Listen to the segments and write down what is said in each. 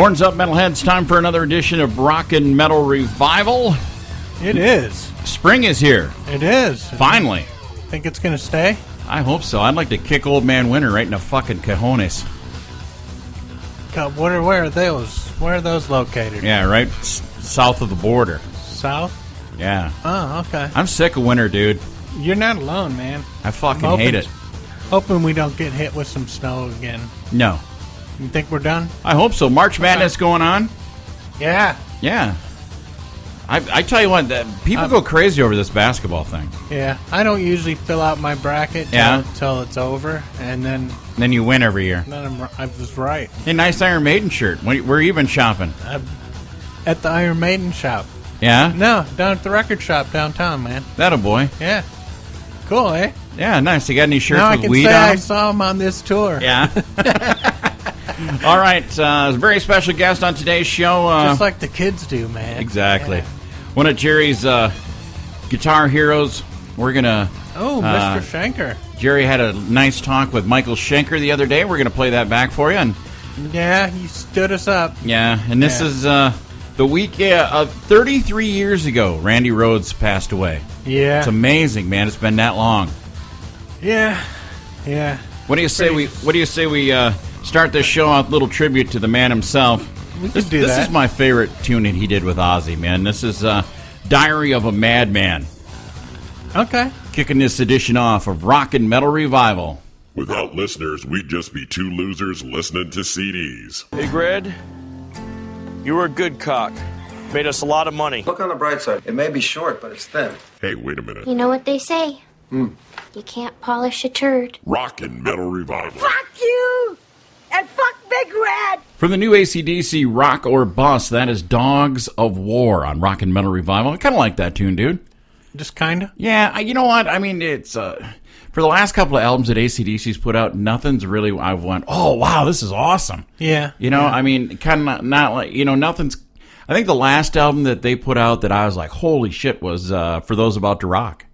Horns up, metalheads. Time for another edition of Rock and Metal Revival. It is. Spring is here. It is. Finally. Think it's going to stay? I hope so. I'd like to kick old man winter right in the fucking cojones. God, where are those? Where are those located? Yeah, right south of the border. South? Yeah. Oh, okay. I'm sick of winter, dude. You're not alone, man. I fucking hate it. Hoping we don't get hit with some snow again. No. You think we're done? I hope so. March Madness going on? Yeah. Yeah. I tell you what, people go crazy over this basketball thing. Yeah. I don't usually fill out my bracket till it's over, and then you win every year. Then I was right. Hey, nice Iron Maiden shirt. Where you been shopping? At the Iron Maiden shop. Yeah? No, down at the record shop downtown, man. That a boy. Yeah. Cool, eh? Yeah, nice. You got any shirts now with I can weed say on them? I saw him on this tour. Yeah. All right. A very special guest on today's show. Just like the kids do, man. Exactly. Yeah. One of Jerry's guitar heroes. We're going to... Oh, Mr. Schenker. Jerry had a nice talk with Michael Schenker the other day. We're going to play that back for you. And yeah, he stood us up. Yeah, and this is the week... 33 years ago, Randy Rhoads passed away. Yeah. It's amazing, man. It's been that long. Yeah. Yeah. What do you say we start this show out with a little tribute to the man himself? This is my favorite tune that he did with Ozzy, man. This is Diary of a Madman. Okay. Kicking this edition off of Rock and Metal Revival. Without listeners, we'd just be two losers listening to CDs. Hey, Gred, you were a good cock. Made us a lot of money. Look on the bright side. It may be short, but it's thin. Hey, wait a minute. You know what they say? You can't polish a turd. Rock and Metal Revival. Fuck you! And fuck Big Red! From the new AC/DC Rock or Bust, that is Dogs of War on Rock and Metal Revival. I kind of like that tune, dude. Just kind of? Yeah, you know what? I mean, it's... for the last couple of albums that AC/DC's put out, nothing's really... I've went, oh, wow, this is awesome. Yeah. You know, I mean, kind of not like... You know, nothing's... I think the last album that they put out that I was like, holy shit, was For Those About to Rock.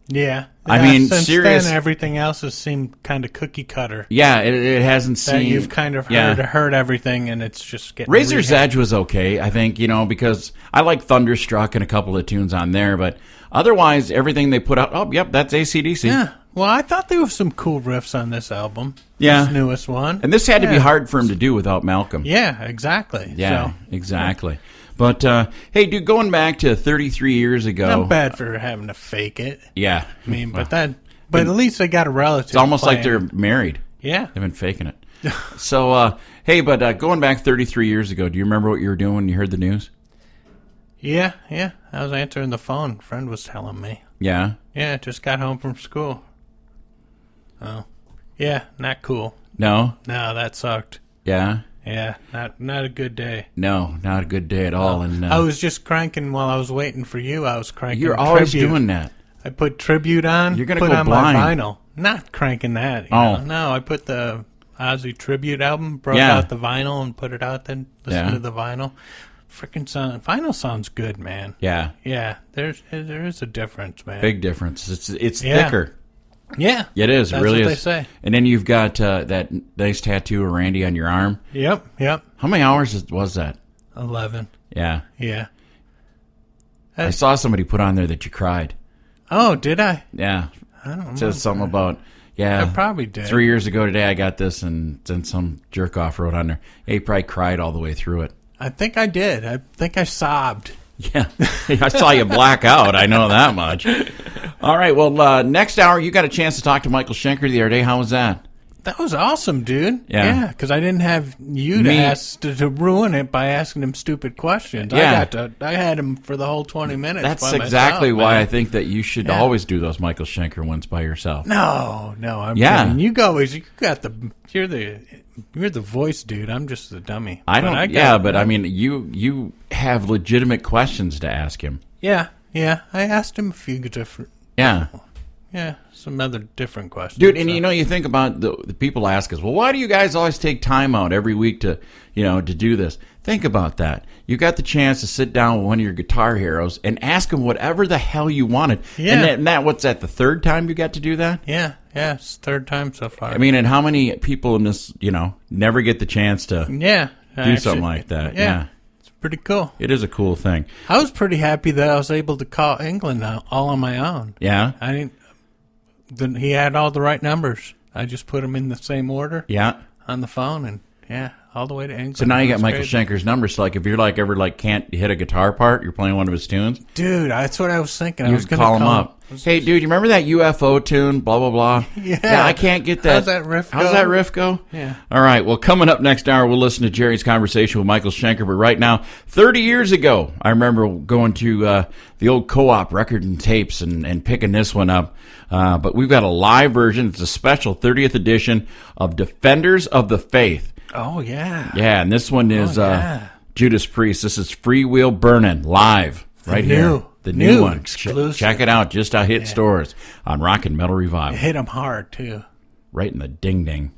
Yeah. I mean, since serious. then, everything else has seemed kind of cookie cutter. Yeah, it hasn't seemed... You've kind of heard everything, and it's just getting... Razor's Edge was okay, I think, you know, because I like Thunderstruck and a couple of tunes on there, but otherwise, everything they put out... Oh, yep, that's AC/DC. Yeah. Well, I thought there were some cool riffs on this album. Yeah. This newest one. And this had to be hard for him to do without Malcolm. Yeah, exactly. Yeah, exactly. But, hey, dude, going back to 33 years ago... Not bad for having to fake it. Yeah. I mean, but at least they got a relative. It's almost like they're married. Yeah. They've been faking it. So, hey, but going back 33 years ago, do you remember what you were doing when you heard the news? Yeah. I was answering the phone. A friend was telling me. Yeah? Yeah, just got home from school. Oh. Yeah, not cool. No? No, that sucked. Yeah? Yeah, not a good day. No, not a good day at all. And I was just cranking while I was waiting for you. I was cranking. You're always Tribute. doing that. I put Tribute on. You're gonna put go on blind. my vinyl. Not cranking that. You know? No, I put the Ozzy Tribute album, broke out the vinyl, and put it out. Then listen to the vinyl. Freaking vinyl sounds good, man. Yeah. Yeah. There is a difference, man. Big difference. It's thicker. Yeah. It is. It really is. That's what they say. And then you've got that nice tattoo of Randy on your arm. Yep. How many hours was that? 11. Yeah. Yeah. I saw somebody put on there that you cried. Oh, did I? Yeah. I don't know. It says something about, I probably did. 3 years ago today I got this, and then some jerk-off wrote on there. Yeah, he probably cried all the way through it. I think I did. I think I sobbed. Yeah. I saw you black out. I know that much. All right. Well, next hour, you got a chance to talk to Michael Schenker the other day. How was that? That was awesome, dude. Yeah. Because I didn't have you to ruin it by asking him stupid questions. Yeah. I had him for the whole 20 minutes. That's by exactly myself, why man. I think that you should always do those Michael Schenker ones by yourself. No, I'm kidding. You're the voice, dude. I'm just the dummy. I mean, you have legitimate questions to ask him. Yeah. I asked him a few different. Some other different questions. Dude, and you think about the people ask us, well, why do you guys always take time out every week to do this? Think about that. You got the chance to sit down with one of your guitar heroes and ask him whatever the hell you wanted. Yeah. And that what's that, the third time you got to do that? Yeah, it's the third time so far. I mean, and how many people in this, never get the chance to... Yeah. do something like that. Yeah. It's pretty cool. It is a cool thing. I was pretty happy that I was able to call England all on my own. Yeah? He had all the right numbers. I just put them in the same order. Yeah. On the phone, and all the way to England. So now you got Michael Schenker's number. So, like, if you're like ever can't hit a guitar part, you're playing one of his tunes. Dude, that's what I was thinking. You I was going to call him up. Hey, dude, you remember that UFO tune? Blah blah blah. Yeah, I can't get that. How's that riff go? How's that riff go? Yeah. All right. Well, coming up next hour, we'll listen to Jerry's conversation with Michael Schenker. But right now, 30 years ago, I remember going to the old Co-op record and tapes and picking this one up. But we've got a live version. It's a special 30th edition of Defenders of the Faith. Oh, yeah. Yeah, and this one is Judas Priest. This is Free Wheel Burnin' live right here. The new one. Exclusive. Check it out. Just hit stores on Rock and Metal Revival. It hit them hard, too. Right in the ding-ding.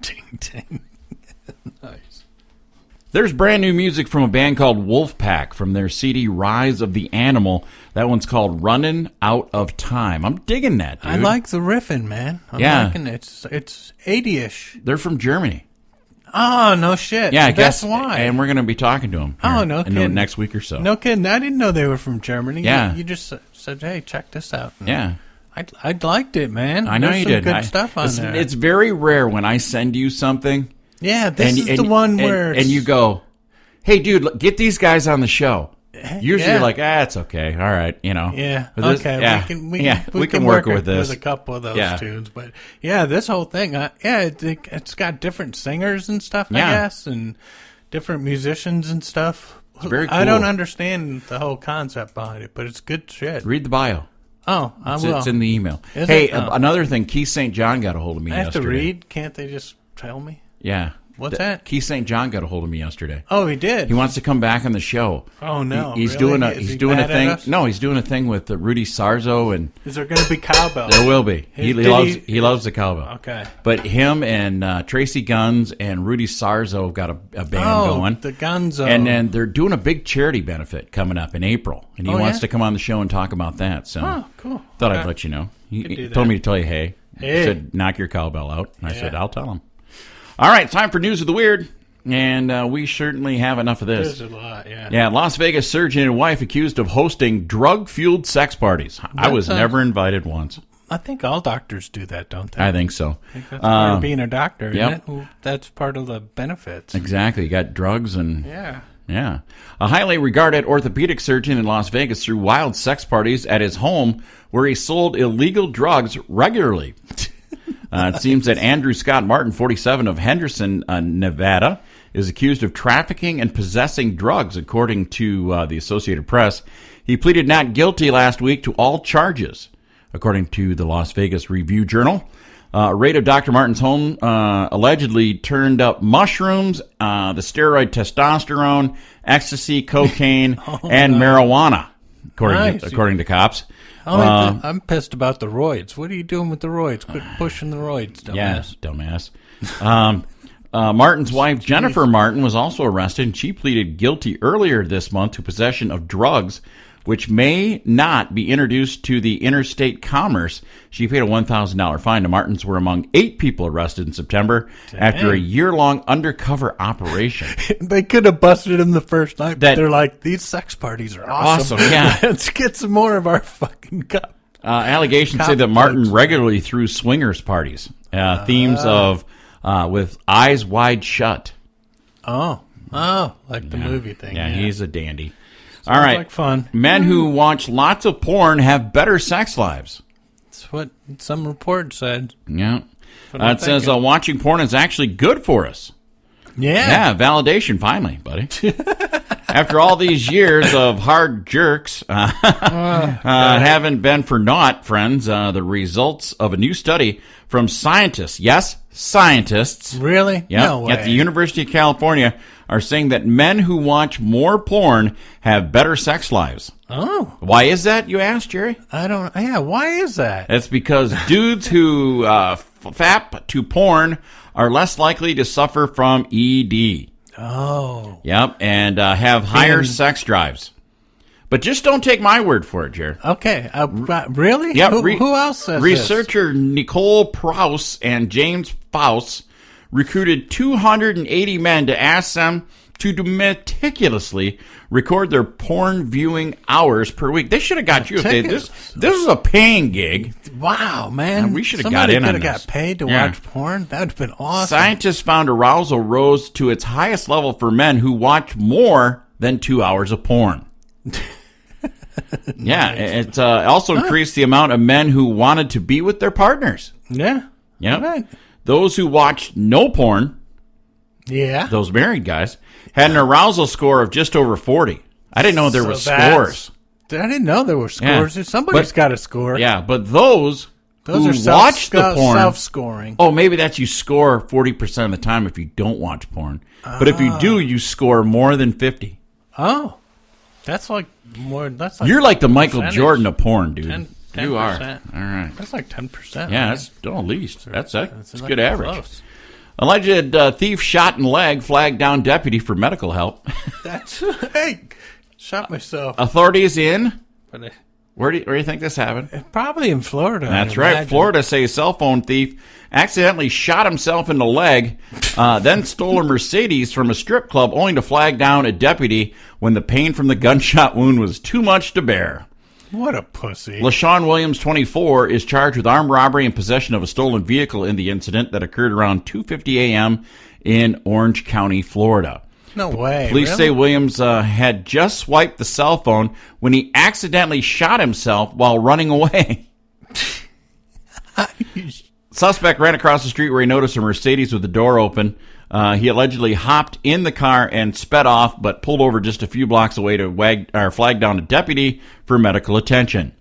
Ding-ding. Nice. There's brand new music from a band called Wolfpack from their CD Rise of the Animal. That one's called Runnin' Out of Time. I'm digging that, dude. I like the riffing, man. I'm liking it. It's 80-ish. They're from Germany. Oh, no shit. Yeah, I That's guess. why. And we're going to be talking to them no kidding. next week or so. No kidding. I didn't know they were from Germany. Yeah. You just said, hey, check this out. Yeah. I liked it, man. I know There's you some did. good stuff on there. It's very rare when I send you something. Yeah, this is the one where... And you go, hey, dude, get these guys on the show. Usually you're like, it's okay. All right, Yeah, This, okay. Yeah, we can work with this. With a couple of those tunes. But, this whole thing, it's got different singers and stuff, I guess, and different musicians and stuff. It's very cool. I don't understand the whole concept behind it, but it's good shit. Read the bio. Oh, I will. It's in the email. Is hey, it? Oh. Another thing, Keith St. John got a hold of me yesterday. I have to read? Can't they just tell me? Yeah. What's that? Keith St. John got a hold of me yesterday. Oh, he did? He wants to come back on the show. Oh, no. He's really? doing a thing. No, he's doing a thing with Rudy Sarzo, and is there going to be cowbell? There will be. He loves the cowbell. Okay. But him and Tracy Guns and Rudy Sarzo have got a band going. The Guns. And then they're doing a big charity benefit coming up in April, and he wants to come on the show and talk about that. So, cool. Thought I'd let you know. He told me to tell you, hey. He said, knock your cowbell out. And I said, I'll tell him. All right, time for News of the Weird. And we certainly have enough of this. There's a lot, Yeah, Las Vegas surgeon and wife accused of hosting drug-fueled sex parties. I was never invited once. I think all doctors do that, don't they? I think so. I think that's part of being a doctor, isn't Yep. it? That's part of the benefits. Exactly. You got drugs and... Yeah. A highly regarded orthopedic surgeon in Las Vegas threw wild sex parties at his home where he sold illegal drugs regularly. It seems that Andrew Scott Martin, 47, of Henderson, Nevada, is accused of trafficking and possessing drugs, according to the Associated Press. He pleaded not guilty last week to all charges, according to the Las Vegas Review-Journal. A raid of Dr. Martin's home allegedly turned up mushrooms, the steroid testosterone, ecstasy, cocaine, and marijuana, according to cops. I'm pissed about the roids. What are you doing with the roids? Quit pushing the roids, dumbass. Yeah, dumbass. Martin's wife, Jennifer Martin, was also arrested, and she pleaded guilty earlier this month to possession of drugs, which may not be introduced to the interstate commerce. She paid a $1,000 fine. The Martins were among 8 people arrested in September after a year-long undercover operation. They could have busted him the first night, but they're like, these sex parties are awesome. Yeah. Let's get some more of our fucking cup. Allegations say that Martin regularly threw swingers parties, themes of with eyes wide shut. Oh, like the movie thing. Yeah, he's a dandy. Sounds all right, like fun. Men who watch lots of porn have better sex lives. That's what some report said. Yeah. It says watching porn is actually good for us. Yeah, validation finally, buddy. After all these years of hard jerks haven't been for naught, friends, the results of a new study from scientists, yes, scientists. Really? Yep, No way. at the University of California are saying that men who watch more porn have better sex lives. Oh. Why is that, you asked, Jerry? Why is that? It's because dudes who fap to porn are less likely to suffer from ED. Oh. Yep, and have higher sex drives. But just don't take my word for it, Jerry. Okay. Really? Yep. Who else says Researcher Nicole Prouse and James Faust recruited 280 men to ask them to meticulously record their porn viewing hours per week. They should have got you. This is a paying gig. Wow, man. We should have got in on this. Somebody could have got paid to watch porn. That would have been awesome. Scientists found arousal rose to its highest level for men who watch more than 2 hours of porn. Yeah, it also increased the amount of men who wanted to be with their partners. Yeah. Yeah. Right. Those who watched no porn, those married guys, had an arousal score of just over 40. I didn't know there were scores. I didn't know there were scores. Yeah. Somebody's got a score. Yeah, but those who are watch the porn, self-scoring. Oh, maybe that's you score 40% of the time if you don't watch porn. But if you do, you score more than 50. Oh, that's like more. That's like you're like the Michael Jordan of porn, dude. 10%. You are. All right. That's like 10%. Yeah, that's at least. That's a like good average. Close. Alleged thief shot in leg, flagged down deputy for medical help. Hey, shot myself. Authorities in. But Where do you think this happened? probably in Florida. That's right. Imagine. Florida say cell phone thief accidentally shot himself in the leg, then stole a Mercedes from a strip club, only to flag down a deputy when the pain from the gunshot wound was too much to bear. What a pussy. LaShawn Williams, 24, is charged with armed robbery and possession of a stolen vehicle in the incident that occurred around 2:50 a.m. in Orange County, Florida. No way. Police really? say Williams had just swiped the cell phone when he accidentally shot himself while running away. Suspect ran across the street where he noticed a Mercedes with the door open. He allegedly hopped in the car and sped off, but pulled over just a few blocks away to flag down a deputy for medical attention.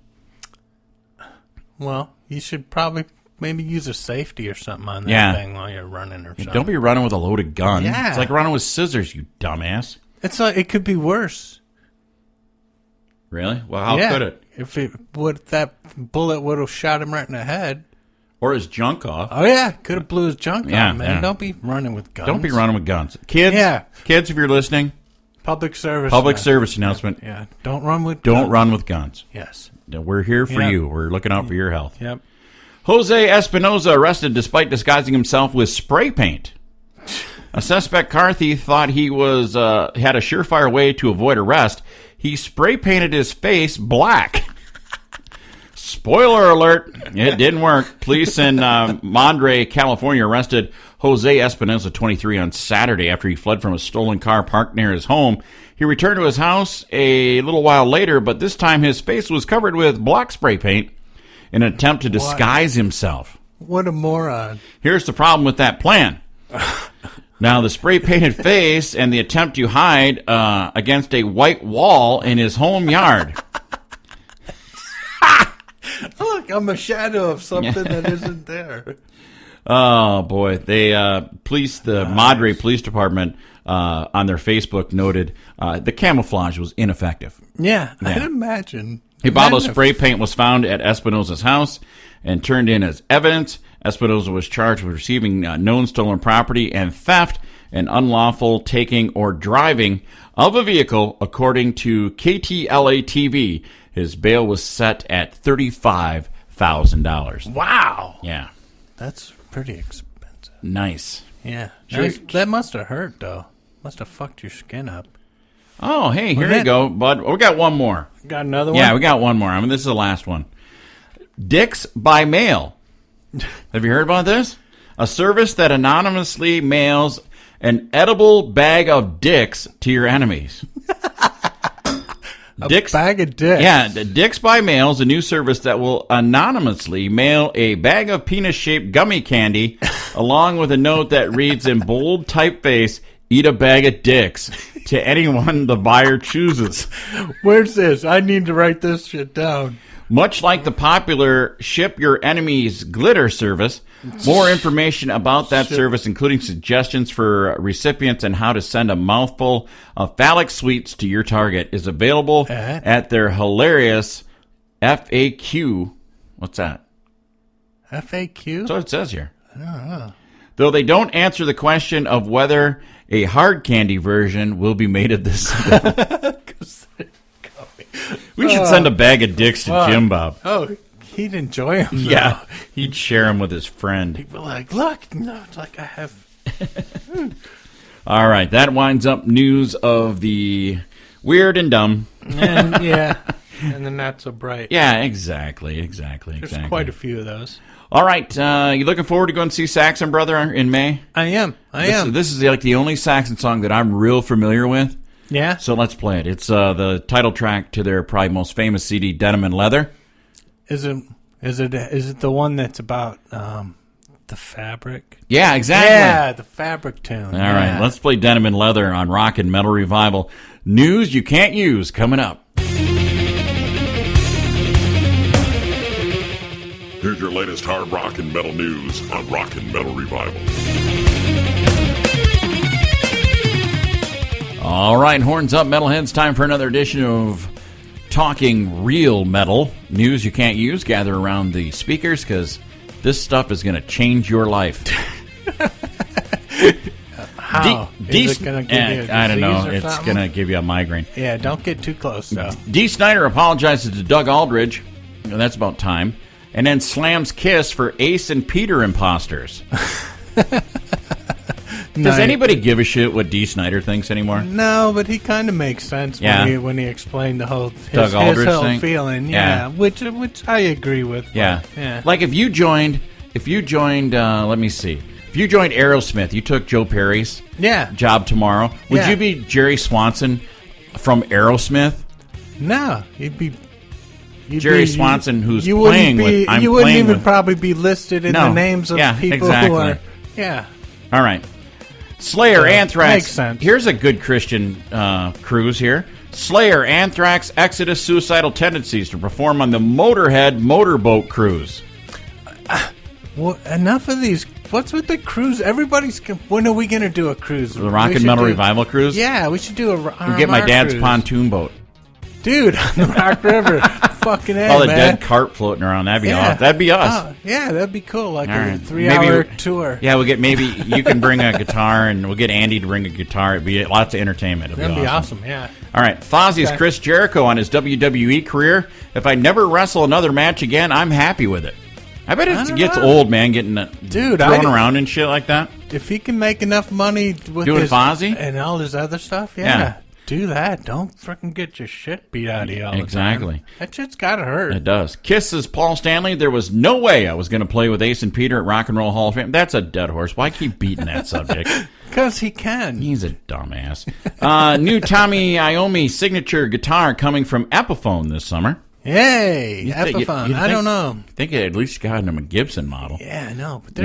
Well, you should probably maybe use a safety or something on that thing while you're running or something. Don't be running with a loaded gun. Yeah. It's like running with scissors, you dumbass. It's like it could be worse. Really? Well, how could it? If that bullet would have shot him right in the head. Or his junk off. Oh, yeah. Could have blew his junk off, man. Yeah. Don't be running with guns. Don't be running with guns. Kids, if you're listening. Public service announcement. Yeah. Don't run with guns. Yes. We're here for you. We're looking out for your health. Yep. Jose Espinoza arrested despite disguising himself with spray paint. A suspect car thief thought he was had a surefire way to avoid arrest. He spray painted his face black. Spoiler alert, it didn't work. Police in Monterey, California arrested Jose Espinoza, 23, on Saturday after he fled from a stolen car parked near his home. He returned to his house a little while later, but this time his face was covered with black spray paint in an attempt to disguise himself. What a moron. Here's the problem with that plan. Now, the spray-painted face and the attempt to hide against a white wall in his home yard. Look, I'm a shadow of something that isn't there. Oh, boy. The Monterey Police Department on their Facebook noted the camouflage was ineffective. Yeah. I'd imagine. A bottle of spray paint was found at Espinoza's house and turned in as evidence. Espinoza was charged with receiving known stolen property and theft and unlawful taking or driving of a vehicle, according to KTLA TV. His bail was set at $35,000. Wow. Yeah. That's pretty expensive. Nice. Yeah. That must have hurt, though. Must have fucked your skin up. Oh, hey, here you go, bud. We got one more. Got another one? Yeah, we got one more. I mean, this is the last one. Dicks by mail. Have you heard about this? A service that anonymously mails an edible bag of dicks to your enemies. Bag of dicks? Yeah, Dicks by Mail is a new service that will anonymously mail a bag of penis-shaped gummy candy along with a note that reads in bold typeface, "Eat a bag of dicks," to anyone the buyer chooses. Where's this? I need to write this shit down. Much like the popular Ship Your Enemies glitter service, more information about that service, including suggestions for recipients and how to send a mouthful of phallic sweets to your target, is available at their hilarious FAQ. What's that? FAQ? That's what it says here. I don't know. Though they don't answer the question of whether a hard candy version will be made of this. We should send a bag of dicks to Jim Bob. Oh, he'd enjoy them. Yeah, he'd share them with his friend. He'd be like, look, no, it's like I have All right, that winds up news of the weird and dumb. And and the not so bright. Yeah, exactly. There's quite a few of those. All right, you looking forward to going to see Saxon Brother in May? I am. This is like the only Saxon song that I'm real familiar with. Yeah. So let's play it. It's the title track to their probably most famous CD, Denim and Leather. Is it the one that's about the fabric? Yeah, exactly. Yeah, the fabric tune. All right, let's play Denim and Leather on Rock and Metal Revival. News you can't use coming up. Here's your latest hard rock and metal news on Rock and Metal Revival. All right, horns up, metalheads. Time for another edition of Talking Real Metal. News you can't use. Gather around the speakers because this stuff is going to change your life. How? Is it going to give you a disease I don't know. or It's something? going to give you a migraine. Yeah, don't get too close, though. Dee Snider apologizes to Doug Aldridge. And that's about time. And then slams Kiss for Ace and Peter imposters. Does anybody give a shit what Dee Snider thinks anymore? No, but he kind of makes sense when he explained the whole Doug Aldridge his whole thing? feeling. Yeah. Which I agree with. But, Yeah. Like if you joined, let me see. If you joined Aerosmith, you took Joe Perry's job tomorrow. Would you be Jerry Swanson from Aerosmith? No, you'd Jerry Swanson, who's playing with. You wouldn't even probably be listed in the names of people who are. Yeah. All right. Slayer, Anthrax. Makes sense. Here's a good Christian cruise here. Slayer, Anthrax, Exodus, Suicidal Tendencies to perform on the Motorhead Motorboat Cruise. Well, enough of these. What's with the cruise? When are we going to do a cruise? The Rock and Metal Revival Cruise? Yeah, we should do a RMR We'll get my dad's cruise. pontoon boat. Dude, on the Rock River. Fucking A, All the man. dead cart floating around. That'd be awesome. That'd be us. Oh, yeah, that'd be cool. Like All a right. 3-hour tour. Yeah, maybe you can bring a guitar, and we'll get Andy to bring a guitar. It'd be lots of entertainment. That'd be awesome, yeah. All right, Fozzie's Chris Jericho on his WWE career. If I never wrestle another match again, I'm happy with it. I bet it gets old, man, getting thrown around and shit like that. If he can make enough money with doing Fozzie and all his other stuff, do that. Don't freaking get your shit beat out of you all the time. That shit's gotta hurt. It does. Kiss's Paul Stanley. There was no way I was going to play with Ace and Peter at Rock and Roll Hall of Fame. That's a dead horse. Why keep beating that subject? Because he can. He's a dumbass. New Tommy Iommi signature guitar coming from Epiphone this summer. Yay, Epiphone. I don't know. I think it at least got him a Gibson model. Yeah, I know. But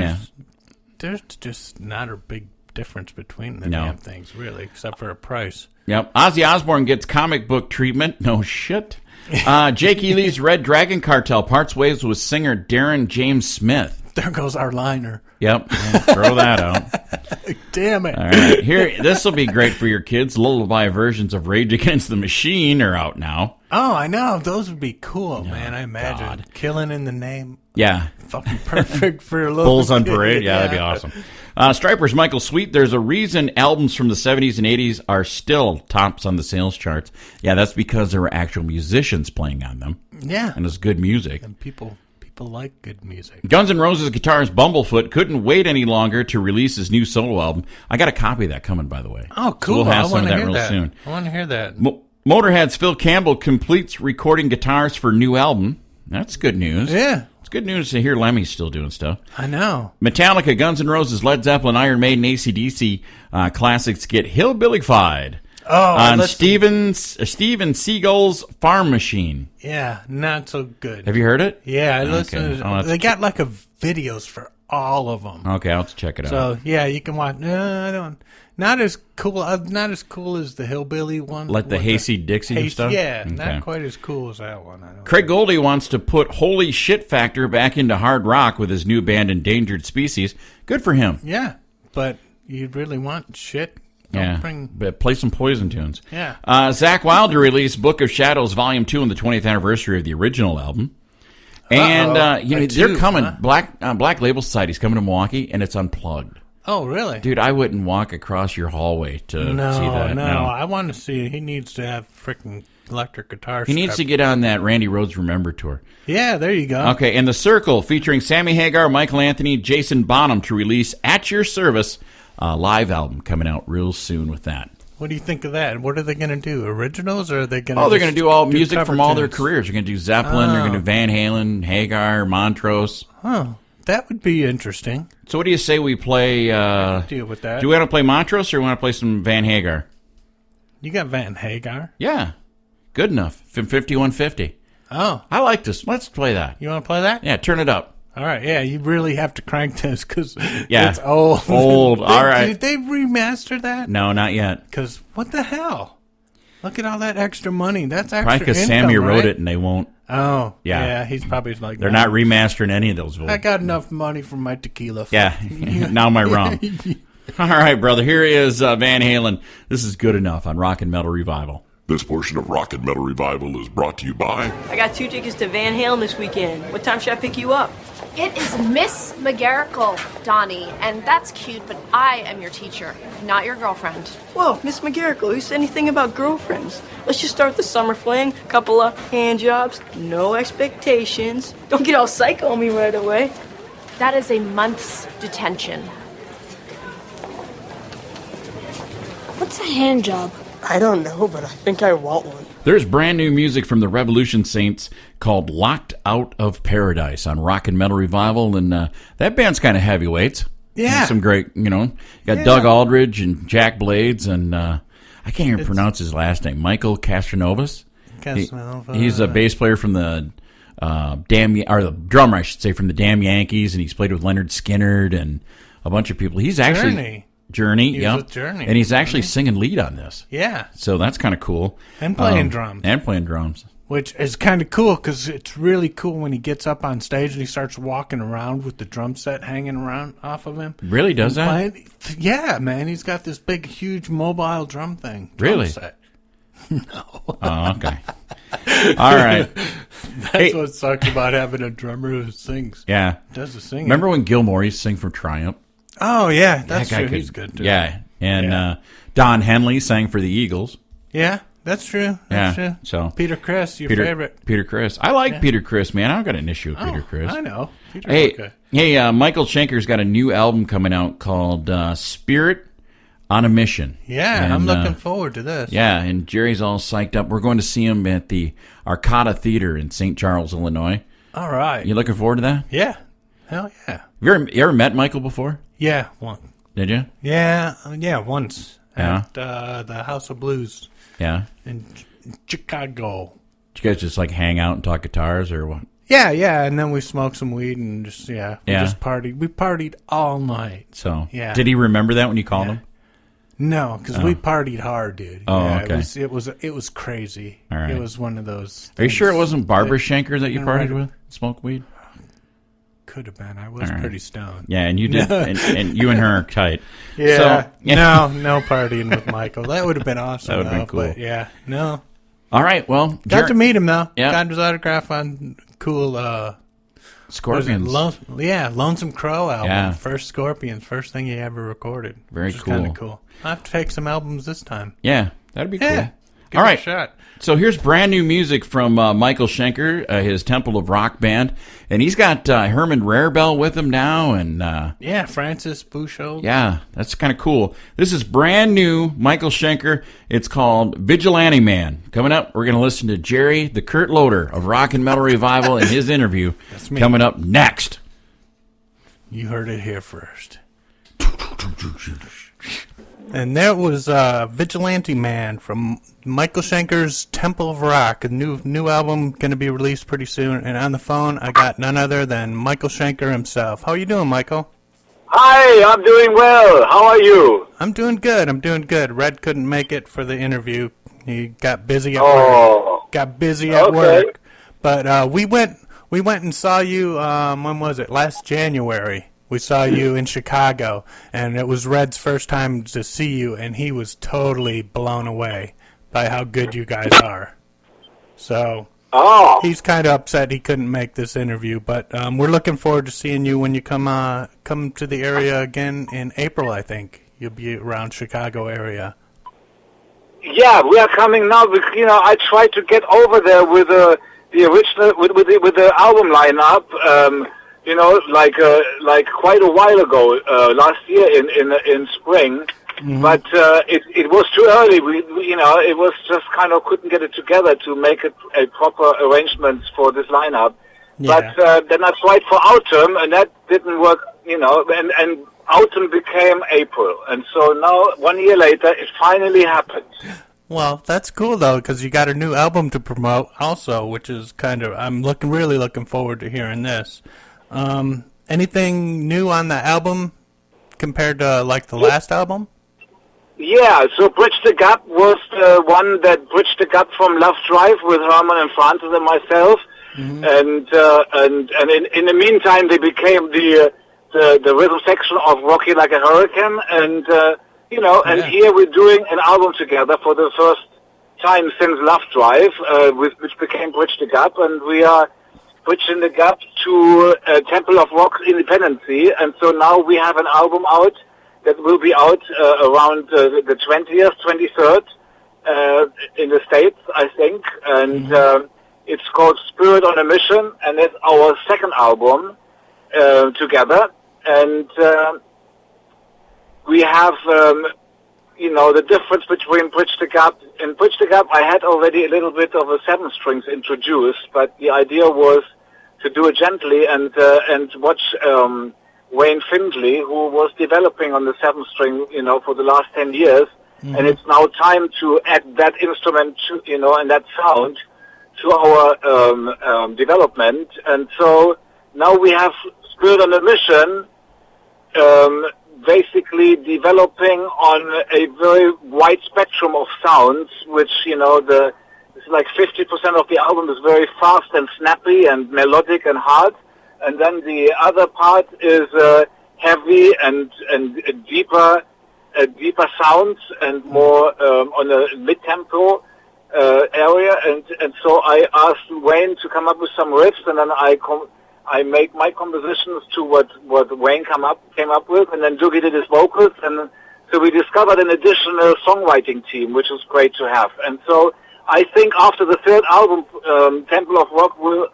there's just not a big difference between the damn things, really, except for a price. Yep. Ozzy Osbourne gets comic book treatment. No shit. Jake Ely's Red Dragon Cartel parts ways with singer Darren James Smith. There goes our liner. Yep. Throw that out. Damn it. All right. This will be great for your kids. Lullaby versions of Rage Against the Machine are out now. Oh, I know. Those would be cool, man. I imagine. God. Killing in the Name. Yeah. Fucking perfect for a little Bulls on kid. Parade. Yeah, that'd be awesome. Striper's Michael Sweet. There's a reason albums from the 70s and 80s are still tops on the sales charts. Yeah, that's because there were actual musicians playing on them. Yeah. And it's good music. And people like good music. Guns N' Roses guitarist Bumblefoot couldn't wait any longer to release his new solo album. I got a copy of that coming, by the way. Oh, cool. So we'll have some of that real soon. I want to hear that. Motorhead's Phil Campbell completes recording guitars for new album. That's good news. Yeah. It's good news to hear Lemmy's still doing stuff. I know. Metallica, Guns N' Roses, Led Zeppelin, Iron Maiden, AC/DC classics get hillbillified on Steven Seagal's Farm Machine. Yeah, not so good. Have you heard it? Yeah, I listened. They got like videos for all of them. Okay, I'll have to check it out. So yeah, you can watch. Not as cool. Not as cool as the hillbilly one. Like the Hayseed Dixie stuff. Yeah, not quite as cool as that one. Craig Goldie wants to put Holy Shit Factor back into hard rock with his new band Endangered Species. Good for him. Yeah, but you really want shit. But play some Poison tunes. Yeah. Zakk Wylde released Book of Shadows Volume 2 on the 20th anniversary of the original album. And they're coming. Huh? Black Label Society's coming to Milwaukee, and it's unplugged. Oh, really? Dude, I wouldn't walk across your hallway to see that. No, I want to see. He needs to have freaking electric guitar. He needs to get on that Randy Rhoads Remember tour. Yeah, there you go. Okay, and The Circle, featuring Sammy Hagar, Michael Anthony, Jason Bonham, to release At Your Service, live album coming out real soon with that. What do you think of that? What are they going to do? Originals, or are they going to? Oh, they're going to do all music from all their tunes? careers. They're going to do Zeppelin. They're going to do Van Halen, Hagar, Montrose. Oh, that would be interesting. So what do you say we play? Deal with that. Do you want to play Montrose or you want to play some Van Hagar? You got Van Hagar. Yeah, good enough. From 5150. Oh, I like this. Let's play that. you want to play that? Yeah, turn it up. All right. Yeah, you really have to crank this because Yeah. it's old. Old. All right. Did they remaster that? No, not yet. Because what the hell? Look at all that extra money. That's extra Probably because income, Sammy wrote right? it and they won't. Oh, Yeah. yeah. He's probably like, They're not remastering any of those. I got enough money for my tequila. Yeah, now my rum. All right, brother. Here is Van Halen. This is good enough on Rock and Metal Revival. This portion of Rock and Metal Revival is brought to you by... I got 2 tickets to Van Halen this weekend. What time should I pick you up? It is Miss McGarrigle, Donnie, and that's cute, but I am your teacher, not your girlfriend. Whoa, Miss McGarrigle, who said anything about girlfriends? Let's just start the summer fling, couple of hand jobs, no expectations. Don't get all psycho on me right away. That is a month's detention. What's a hand job? I don't know, but I think I want one. There's brand new music from the Revolution Saints called Locked Out of Paradise on Rock and Metal Revival, and that band's kind of heavyweights. Yeah. Some great, got Doug Aldridge and Jack Blades, and I can't even pronounce his last name, Michael Castranovas. He's a bass player from the the drummer, I should say, from the Damn Yankees, and he's played with Leonard Skinner and a bunch of people. He's actually... Journey, He was with Journey. And he's actually singing lead on this. Yeah. So that's kind of cool. And playing drums. And playing drums. Which is kind of cool because it's really cool when he gets up on stage and he starts walking around with the drum set hanging around off of him. Really does that? Playing. Yeah, man. He's got this big, huge mobile drum thing. Really? Set. No. Oh, okay. All right. That's what sucks about having a drummer who sings. Yeah. Does the singing. Remember when Gilmore used to sing for Triumph? Oh, yeah. That's that guy true. He's good, too. Yeah. And Don Henley sang for the Eagles. Yeah, that's true. That's true. So Peter Criss, your favorite. Peter Criss. I like Peter Criss, man. I don't got an issue with Peter Criss. I know. Peter's okay. Hey, Michael Schenker's got a new album coming out called Spirit on a Mission. Yeah, and, I'm looking forward to this. Yeah, and Jerry's all psyched up. We're going to see him at the Arcata Theater in St. Charles, Illinois. All right. You looking forward to that? Yeah. Hell yeah. You ever met Michael before? Yeah, one. Did you? Yeah, once. Yeah. At the House of Blues. Yeah. In Chicago. Did you guys just like hang out and talk guitars or what? Yeah, and then we smoked some weed and just, we just partied. We partied all night. So, yeah. Did he remember that when you called him? No, because we partied hard, dude. Oh, yeah, okay. It was crazy. All right. It was one of those. Are you sure it wasn't Barbara Schenker that you partied with? Smoked weed? Could have been. I was pretty stoned. Yeah, and you did, and you and her are tight. Yeah. So, yeah. No partying with Michael. That would have been awesome. That would have been cool. But yeah, no. All right, well, Got to meet him though. Yeah. Got his autograph on cool. Scorpions. Lonesome Crow album. Yeah. First Scorpions. First thing he ever recorded. Very cool. cool. Kind of cool. I have to take some albums this time. Yeah, that'd be cool. Yeah. Give All it right. a shot. So here's brand new music from Michael Schenker, his Temple of Rock band, and he's got Herman Rarebell with him now, and yeah, Francis Bouchot. yeah, that's kind of cool. This is brand new Michael Schenker. It's called Vigilante Man. Coming up, we're going to listen to Jerry, the Kurt Loder of Rock and Metal Revival, and his interview. That's me. Coming up next. You heard it here first. And there was Vigilante Man from Michael Schenker's Temple of Rock, a new album going to be released pretty soon. And on the phone, I got none other than Michael Schenker himself. How are you doing, Michael? Hi, I'm doing well. How are you? I'm doing good. Red couldn't make it for the interview. He got busy at work. Work. But we went and saw you, when was it? Last January. We saw you in Chicago, and it was Red's first time to see you, and he was totally blown away by how good you guys are. So he's kind of upset he couldn't make this interview, but we're looking forward to seeing you when you come to the area again in April, I think. You'll be around Chicago area. Yeah, we are coming now. I tried to get over there with the original with the album lineup. like quite a while ago, last year in spring. Mm-hmm. But it was too early. It was just kind of couldn't get it together to make it a proper arrangements for this lineup. Yeah. But then I tried for autumn, and that didn't work. And autumn became April, and so now 1 year later, it finally happened. Well, that's cool though, because you got a new album to promote, also, which is I'm really looking forward to hearing this. Anything new on the album compared to like the last album? Yeah, so Bridge the Gap was the one that bridged the gap from Love Drive with Herman and Francis and myself. Mm-hmm. And in the meantime, they became the rhythm section of Rocky Like a Hurricane. And, and here we're doing an album together for the first time since Love Drive, which became Bridge the Gap. And we are bridging the gap to Temple of Rock Independency. And so now we have an album out that will be out around the 20th, 23rd in the States, I think. And it's called Spirit on a Mission, and it's our second album together. And we have, the difference between Bridge the Gap. In Bridge the Gap, I had already a little bit of a 7 strings introduced, but the idea was to do it gently and watch Wayne Findlay, who was developing on the 7 string, for the last 10 years. Mm-hmm. And it's now time to add that instrument, and that sound to our development. And so now we have Spirit on a Mission, basically developing on a very wide spectrum of sounds, which, it's like 50% of the album is very fast and snappy and melodic and hard. And then the other part is heavy and deeper sounds and more on a mid-tempo area. And so I asked Wayne to come up with some riffs, and then I make my compositions to what Wayne came up with, and then Dougie did his vocals, and so we discovered an additional songwriting team, which was great to have. And so I think after the third album, Temple of Rock will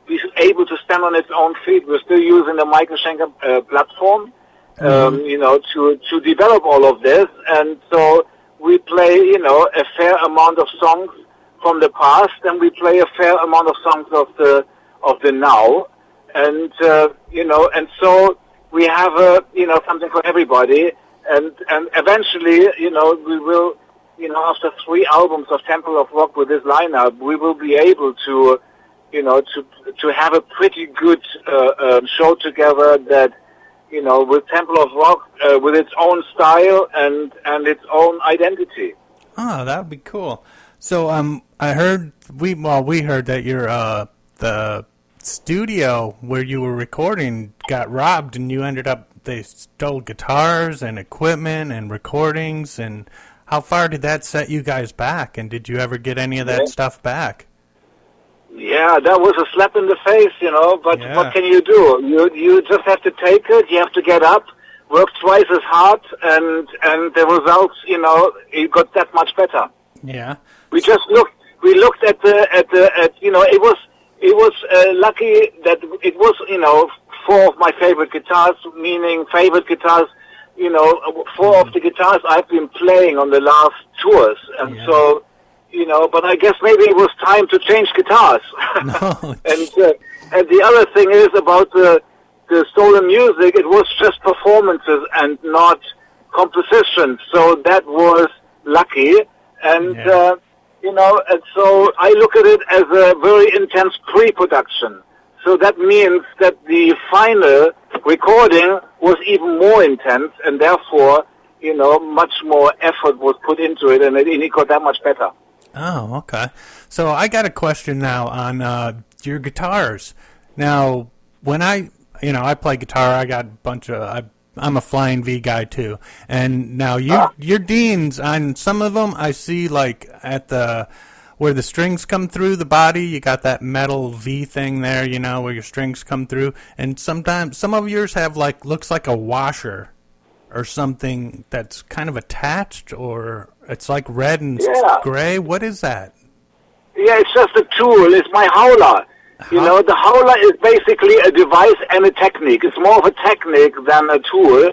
be able to stand on its own feet. We're still using the Michael Schenker platform, to develop all of this. And so we play, a fair amount of songs from the past, and we play a fair amount of songs of the now. And, and so we have something for everybody. And eventually, we will, after 3 albums of Temple of Rock with this lineup, we will be able to, to have a pretty good show together that, with Temple of Rock, with its own style and its own identity. Oh, that would be cool. So I heard we heard that your the studio where you were recording got robbed, and they stole guitars and equipment and recordings. And how far did that set you guys back? And did you ever get any of that stuff back? Yeah, that was a slap in the face, but what can you do? You just have to take it, you have to get up, work twice as hard, and the results, it got that much better. Yeah. We looked at it was lucky that it was, 4 of my favorite guitars, meaning favorite guitars, 4 of the guitars I've been playing on the last tours, and so, but I guess maybe it was time to change guitars. No. and the other thing is about the stolen music, it was just performances and not compositions, so that was lucky. And, and so I look at it as a very intense pre-production. So that means that the final recording was even more intense, and therefore, much more effort was put into it, and it got that much better. Oh, okay. So I got a question now on your guitars. Now, when I play guitar, I got a bunch of. I'm a Flying V guy too, and now your Deans, on some of them I see like at the where the strings come through the body, you got that metal V thing there, where your strings come through, and sometimes some of yours have looks like a washer or something that's kind of attached, or it's like red and gray. What is that? Yeah, it's just a tool. It's my howler. You know, the howler is basically a device and a technique. It's more of a technique than a tool,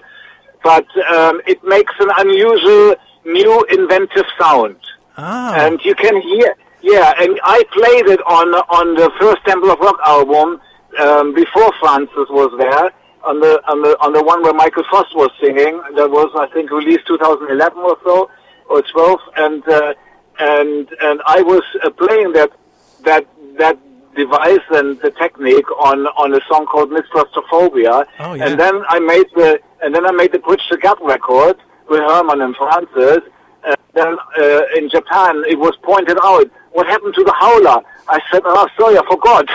but it makes an unusual, new, inventive sound. Oh. And you can hear, and I played it on the first Temple of Rock album before Francis was there, on the one where Michael Frost was singing. That was, I think, released 2011 or so, or 12, and I was playing that device and the technique on a song called Mistrustophonia. Oh, yeah. And then I made the Bridge the Gap record with Herman and Francis. And then in Japan it was pointed out, what happened to the howler? I said, oh, sorry, I forgot.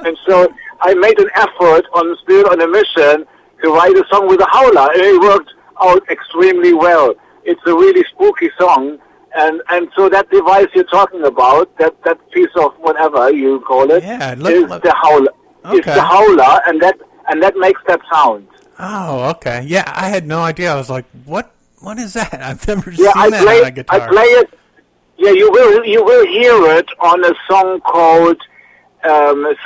And so I made an effort on Spirit on a Mission to write a song with a howler, and it worked out extremely well. It's a really spooky song. And so that device you're talking about, that piece of whatever you call it, is the howler. Okay. It's the howler, and that makes that sound. Oh, okay. Yeah, I had no idea. I was like, what is that? I've never seen I that play, on a guitar. I play it. Yeah, you will hear it on a song called what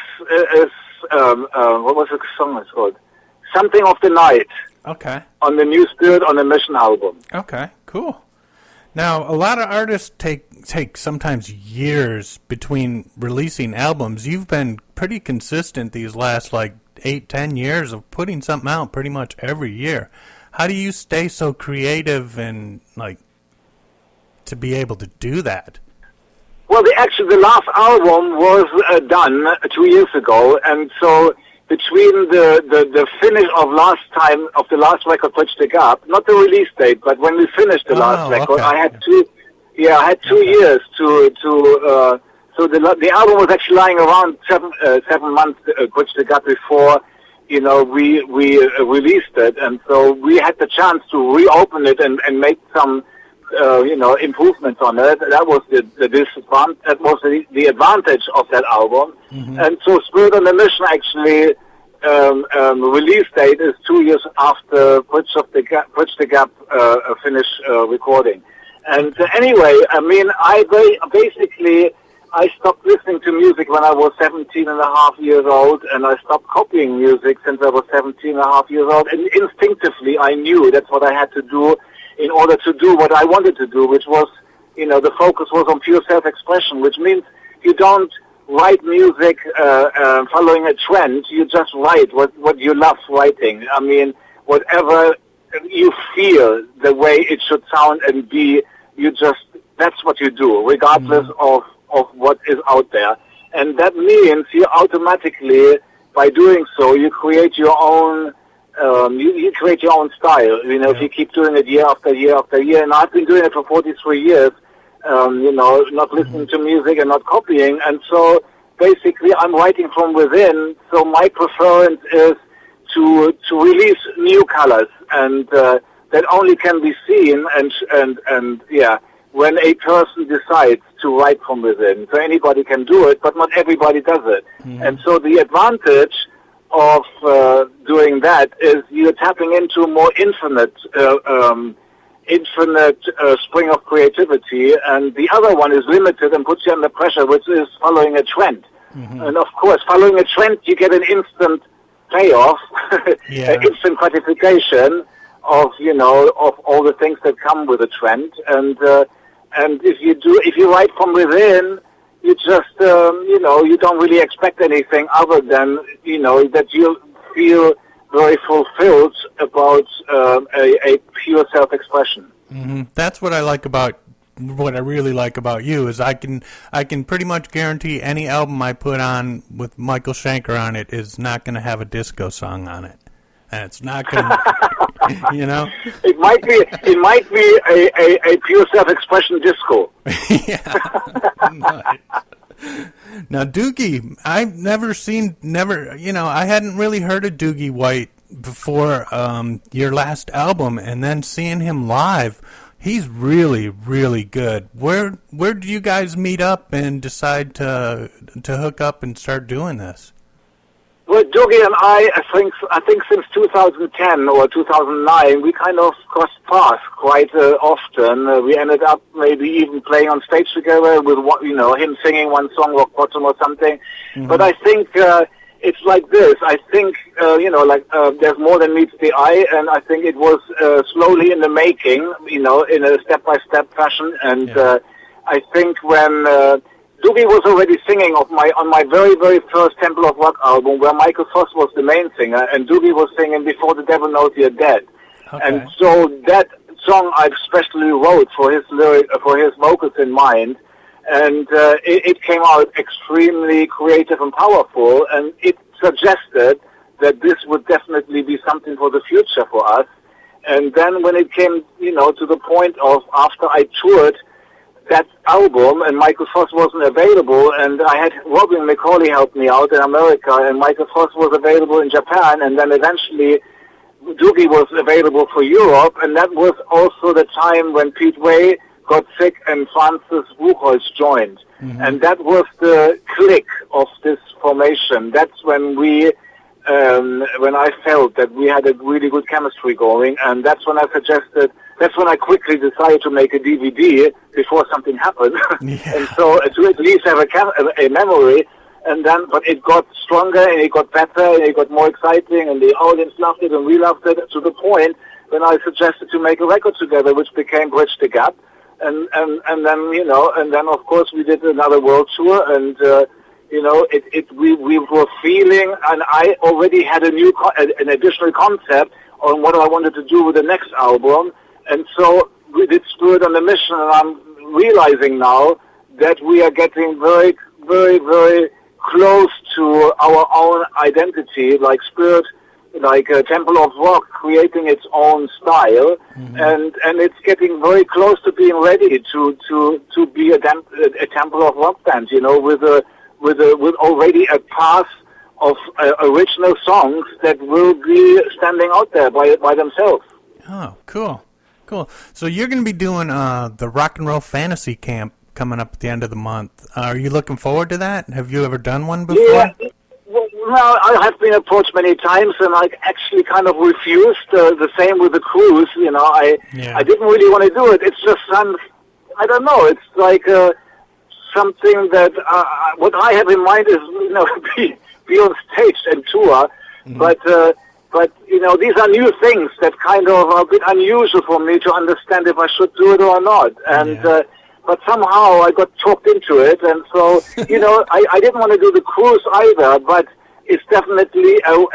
was the song it's called? Something of the Night. Okay. On the new Spirit on a Mission album. Okay, cool. Now, a lot of artists take sometimes years between releasing albums. You've been pretty consistent these last 8-10 years of putting something out pretty much every year. How do you stay so creative and to be able to do that? Well, the last album was done 2 years ago, and so between the finish of the last record, Bridge the Gap, not the release date, but when we finished the last record, okay. I had 2 years to so the album was actually lying around 7 months, Bridge the Gap, before we released it, and so we had the chance to reopen it and make some improvements on it. That was the disadvantage. That was the advantage of that album. Mm-hmm. And so Spirit on the Mission actually release date is 2 years after Bridge the Gap finished recording. And anyway, I mean, I stopped listening to music when I was 17 and a half years old, and I stopped copying music since I was 17 and a half years old. And instinctively, I knew that's what I had to do in order to do what I wanted to do, which was, the focus was on pure self-expression, which means you don't write music following a trend. You just write what you love writing. I mean, whatever you feel the way it should sound and be, that's what you do, regardless of what is out there. And that means you automatically, by doing so, you create your own you create your own style. If you keep doing it year after year after year, and I've been doing it for 43 years, not listening to music and not copying, and so basically I'm writing from within, so my preference is to release new colors, and that only can be seen and when a person decides to write from within. So anybody can do it, but not everybody does it. Mm-hmm. And so the advantage of doing that is you're tapping into a more infinite spring of creativity, and the other one is limited and puts you under pressure, which is following a trend. Mm-hmm. And of course, following a trend, you get an instant payoff, instant gratification of all the things that come with a trend. And if you write from within, you just, you don't really expect anything other than, that you feel very fulfilled about a pure self-expression. Mm-hmm. That's what I really like about you is I can pretty much guarantee any album I put on with Michael Schenker on it is not going to have a disco song on it. And it's not going to, It might be a pure self-expression disco. Yeah. Nice. Now, Doogie, I've I hadn't really heard of Doogie White before your last album, and then seeing him live, he's really, really good. Where did you guys meet up and decide to hook up and start doing this? Well, Doogie and I think since 2010 or 2009, we kind of crossed paths quite often. We ended up maybe even playing on stage together with him singing one song, Rock Bottom or something. Mm-hmm. But I think it's like this. I think there's more than meets the eye, and I think it was slowly in the making, in a step-by-step fashion. And I think when Doogie was already singing on my very, very first Temple of Rock album, where Michael Voss was the main singer, and Doogie was singing Before the Devil Knows You're Dead. Okay. And so that song I especially wrote for his vocals in mind, and it came out extremely creative and powerful, and it suggested that this would definitely be something for the future for us. And then when it came, to the point of after I toured that album, and Michael Voss wasn't available, and I had Robin McCauley help me out in America, and Michael Voss was available in Japan, and then eventually Doogie was available for Europe, and that was also the time when Pete Way got sick and Francis Buchholz joined. Mm-hmm. And that was the click of this formation. That's when when I felt that we had a really good chemistry going, and that's when I quickly decided to make a DVD before something happened. Yeah. And so to at least have a memory, and then, but it got stronger and it got better and it got more exciting, and the audience loved it and we loved it, to the point when I suggested to make a record together, which became Bridge the Gap. And then of course we did another world tour, and we were feeling, and I already had an additional concept on what I wanted to do with the next album, and so we did Spirit on a Mission, and I'm realizing now that we are getting very, very, very close to our own identity, like Spirit, like Temple of Rock creating its own style, mm-hmm. and it's getting very close to being ready to be a Temple of Rock band, with already a path of original songs that will be standing out there by themselves. Oh, cool. So you're going to be doing the Rock and Roll Fantasy Camp coming up at the end of the month. Are you looking forward to that? Have you ever done one before? Yeah. Well, I have been approached many times, and I actually kind of refused. The same with the cruise. I didn't really want to do it. It's just I don't know. It's like something that what I have in mind is be on stage and tour, mm-hmm. But these are new things that kind of are a bit unusual for me to understand if I should do it or not. And but somehow I got talked into it, and so I didn't want to do the cruise either, but it's definitely a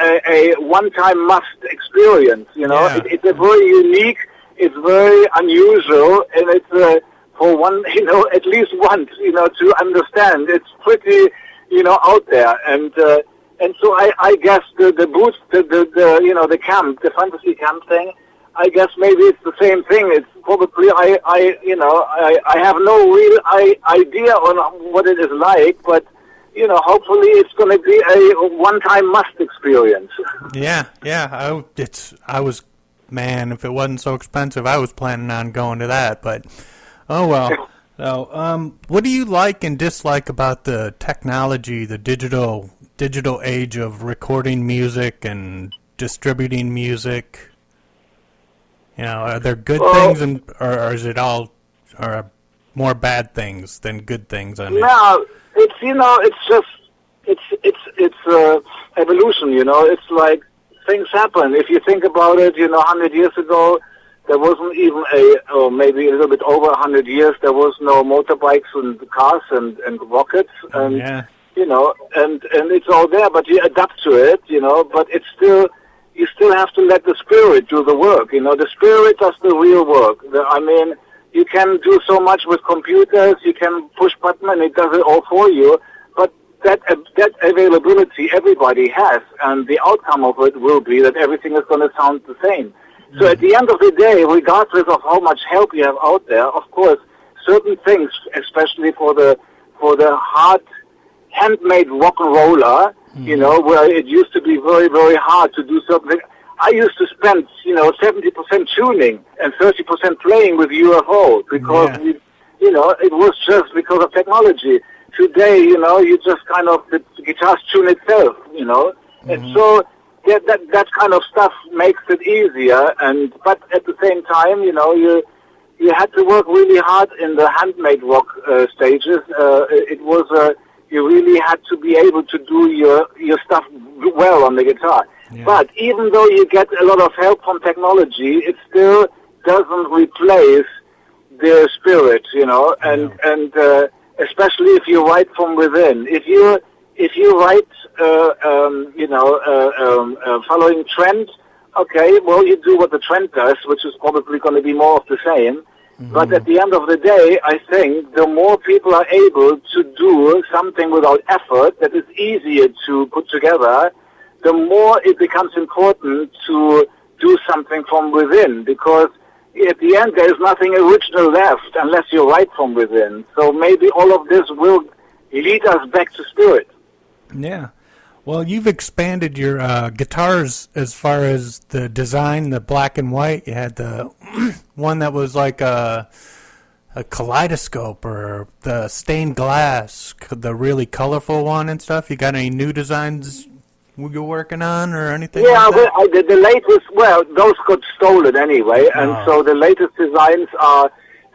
one-time must experience. It's a very unique, it's very unusual, and it's for one, at least once, to understand. It's pretty, out there, and so I guess the booth, the camp, the fantasy camp thing, I guess maybe it's the same thing. It's probably I have no real idea on what it is like, but hopefully it's going to be a one-time must experience. Yeah. If it wasn't so expensive, I was planning on going to that, but oh well. So, what do you like and dislike about the technology, the digital age of recording music and distributing music? Are there good things, or is it all, or more bad things than good things on it? No, it's evolution. It's like things happen. If you think about it, 100 years ago, there wasn't even or maybe a little bit over 100 years, there was no motorbikes and cars and rockets, and and it's all there, but you adapt to it, but it's still. You still have to let the spirit do the work. The spirit does the real work. You can do so much with computers. You can push button and it does it all for you. But that availability everybody has, and the outcome of it will be that everything is going to sound the same. Mm-hmm. So at the end of the day, regardless of how much help you have out there, of course, certain things, especially for the hard handmade rock and roller, where it used to be very, very hard to do something. I used to spend, 70% tuning and 30% playing with UFO because, it was just because of technology. Today, you just kind of, the guitars tune itself, And so that kind of stuff makes it easier. But at the same time, you had to work really hard in the handmade rock stages. It was you really had to be able to do your stuff well on the guitar. Yeah. But even though you get a lot of help from technology, it still doesn't replace the spirit, and especially if you write from within. If you write, following trend, okay, well, you do what the trend does, which is probably going to be more of the same. Mm-hmm. But at the end of the day, I think the more people are able to do something without effort that is easier to put together, the more it becomes important to do something from within, because at the end there is nothing original left unless you write from within. So maybe all of this will lead us back to spirit. Yeah. Well, you've expanded your guitars as far as the design, the black and white. You had the one that was like a kaleidoscope, or the stained glass, the really colorful one and stuff. You got any new designs you're working on or anything like that? Yeah, the latest, those got stolen anyway, and so the latest designs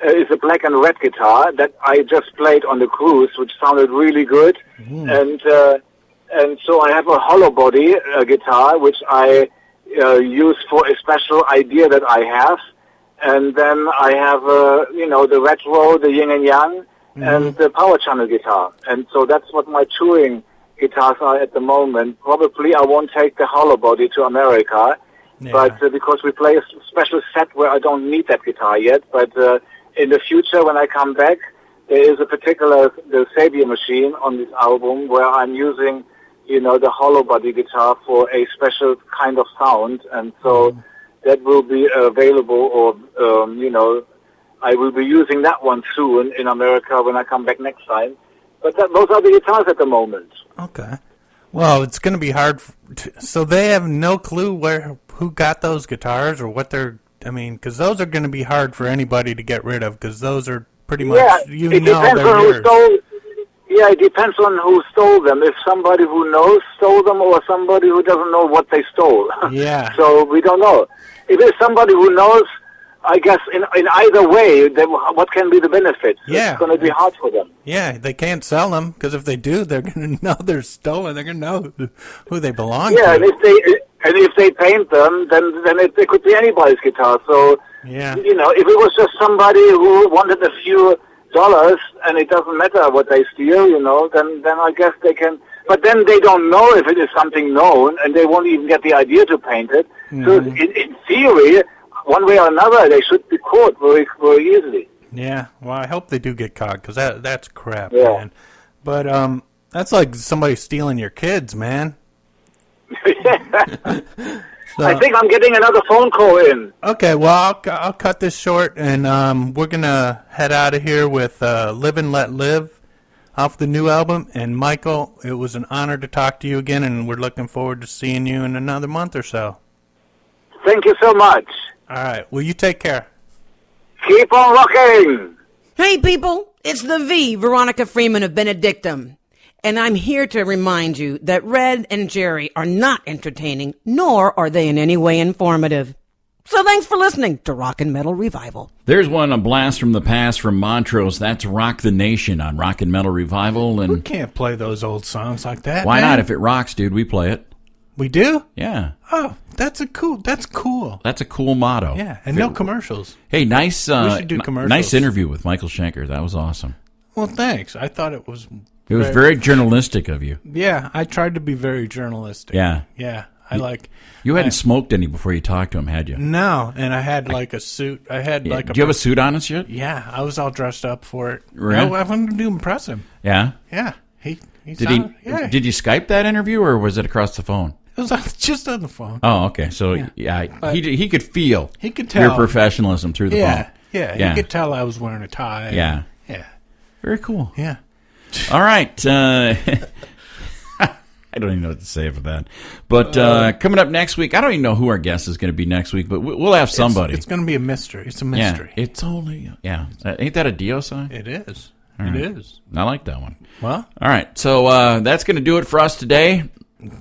is a black and red guitar that I just played on the cruise, which sounded really good. And so I have a hollow body guitar, which I use for a special idea that I have. And then I have, the retro, the yin and yang, and the power channel guitar. And so that's what my touring guitars are at the moment. Probably I won't take the hollow body to America, but because we play a special set where I don't need that guitar yet. But in the future, when I come back, there is a particular the Savior machine on this album where I'm using the hollow body guitar for a special kind of sound, and so that will be available, or I will be using that one soon in America when I come back next time. But those are the guitars at the moment. Okay. Well, it's going to be hard. So they have no clue who got those guitars or what they're. I mean, because those are going to be hard for anybody to get rid of, because those are pretty much they're yours. Yeah, it depends on who stole them. If somebody who knows stole them, or somebody who doesn't know what they stole. Yeah. So we don't know. If it's somebody who knows, I guess in either way, then what can be the benefit? Yeah. It's going to be hard for them. Yeah, they can't sell them, because if they do, they're going to know they're stolen. They're going to know who they belong to. Yeah, and if they paint them, then it could be anybody's guitar. So yeah, if it was just somebody who wanted a few dollars, and it doesn't matter what they steal, then I guess they can. But then they don't know if it is something known, and they won't even get the idea to paint it. So in theory, one way or another, they should be caught very, very easily. Yeah, well, I hope they do get caught, because that's crap, man. But that's like somebody stealing your kids, man. So, I think I'm getting another phone call in. Okay, well, I'll cut this short, and we're going to head out of here with Live and Let Live off the new album. And Michael, it was an honor to talk to you again, and we're looking forward to seeing you in another month or so. Thank you so much. All right, well, you take care. Keep on rocking. Hey, people, it's the V, Veronica Freeman of Benedictum. And I'm here to remind you that Red and Jerry are not entertaining, nor are they in any way informative. So thanks for listening to Rock and Metal Revival. There's a blast from the past from Montrose. That's Rock the Nation on Rock and Metal Revival. And we can't play those old songs like that. Why man? not? If it rocks, dude, we play it. We do? Yeah. Oh, that's cool. That's a cool motto. Yeah, and no commercials. Hey, nice. We should do commercials. Nice interview with Michael Schenker. That was awesome. Well, thanks. I thought it was. It was very journalistic of you. Yeah, I tried to be very journalistic. Yeah. Yeah, You hadn't smoked any before you talked to him, had you? No, and I had like a suit. I had like a. Do you have a suit on and shit? Yeah, I was all dressed up for it. Really? I wanted to impress him. Yeah? Yeah. Did you Skype that interview, or was it across the phone? It was just on the phone. Oh, okay. So, he could feel tell your professionalism through the phone. Yeah, he could tell I was wearing a tie. Yeah. Yeah. Very cool. Yeah. All right. I don't even know what to say for that. But coming up next week, I don't even know who our guest is going to be next week, but we'll have somebody. It's going to be a mystery. It's a mystery. Yeah, it's only, ain't that a Dio song? It is. All right. It is. I like that one. Well. All right. So that's going to do it for us today.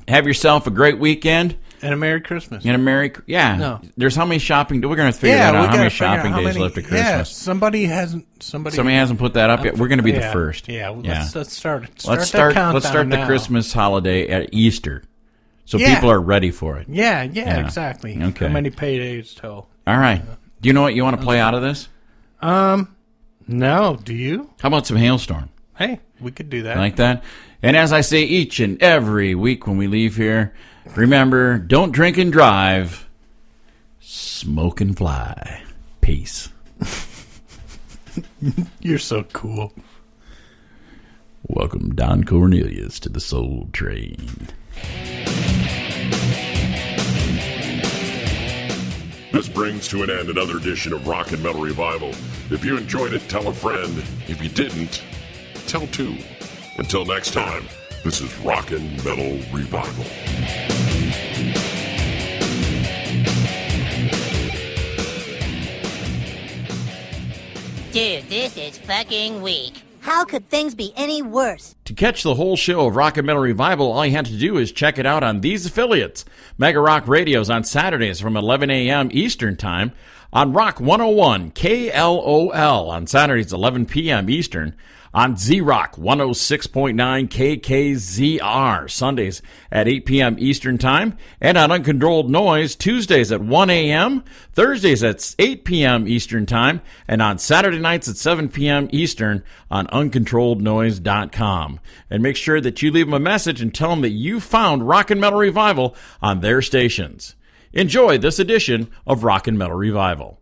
have yourself a great weekend. And a Merry Christmas. And a Merry, yeah. No. There's how many shopping, we're going to figure that out. How many shopping days left of Christmas? Yeah, somebody hasn't put that up yet. We're going to be the first. Yeah, let's start Let's start the Christmas holiday at Easter. So people are ready for it. Yeah, exactly. Okay. How many paydays till? All right. Do you know what you want to play out of this? No. Do you? How about some Hailstorm? Hey, we could do that. Like that? And as I say each and every week when we leave here, remember, don't drink and drive. Smoke and fly. Peace. You're so cool. Welcome, Don Cornelius, to the Soul Train. This brings to an end another edition of Rock and Metal Revival. If you enjoyed it, tell a friend. If you didn't, tell two. Until next time, this is Rock and Metal Revival. Dude, this is fucking weak. How could things be any worse? To catch the whole show of Rock and Metal Revival, all you have to do is check it out on these affiliates. Mega Rock Radios on Saturdays from 11 a.m. Eastern Time. On Rock 101 KLOL on Saturdays 11 p.m. Eastern. On Z-Rock 106.9 KKZR Sundays at 8 p.m. Eastern Time. And on Uncontrolled Noise Tuesdays at 1 a.m., Thursdays at 8 p.m. Eastern Time, and on Saturday nights at 7 p.m. Eastern on UncontrolledNoise.com. And make sure that you leave them a message and tell them that you found Rock and Metal Revival on their stations. Enjoy this edition of Rock and Metal Revival.